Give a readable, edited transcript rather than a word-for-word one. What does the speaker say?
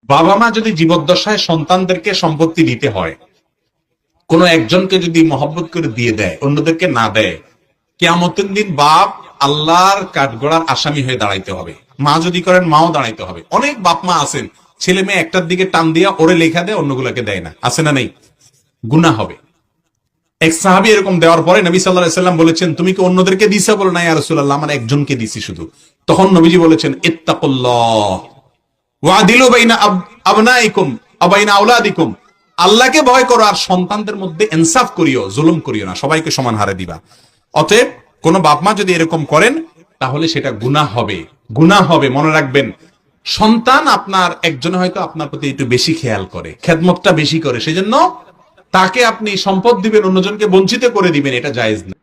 বাবা মা যদি জীবদ্দশায় সন্তানদেরকে সম্পত্তি দিতে হয়, কোন একজনকে যদি মহব্বত করে দিয়ে দেয়, অন্যদেরকে না দেয়, কিয়ামতের দিন বাপ আল্লাহর কাঠগড়ার আসামি হয়ে দাঁড়াইতে হবে। মা যদি করেন, মাও দাঁড়াইতে হবে। অনেক বাপ মা আছেন, ছেলে মেয়ে একটার দিকে টান দিয়া ওরে লেখা দেয়, অন্যগুলোকে দেয় না, আছে না নেই? গুনাহ হবে। এক সাহাবী এরকম দেওয়ার পরে নবী সাল্লাল্লাহু আলাইহি ওয়াসাল্লাম বলেছেন, তুমি কি অন্যদেরকে দিছো? বলো না, ইয়া রাসূলুল্লাহ, আমার একজনকে দিছি শুধু। তখন নবীজি বলেছেন, ইত্তাকুল্লাহ ওয়াদিলু বাইনা আবনাইকুম ওয়া বাইনা আওলাদিকুম, আল্লাহকে ভয় করো আর সন্তানদের মধ্যে ইনসাফ করিও, জুলুম করিও না, সবাইকে সমান হারে দিবা। অতএব কোন বাপ মা যদি এরকম করেন, তাহলে সেটা গুনাহ হবে। গুনাহ হবে, মনে রাখবেন। সন্তান আপনার একজনে হয়তো আপনার প্রতি একটু বেশি খেয়াল করে, খেদমতটা বেশি করে, সেজন্য তাকে আপনি সম্পদ দিবেন, অন্যজনকে বঞ্চিত করে দিবেন, এটা জায়েজ না।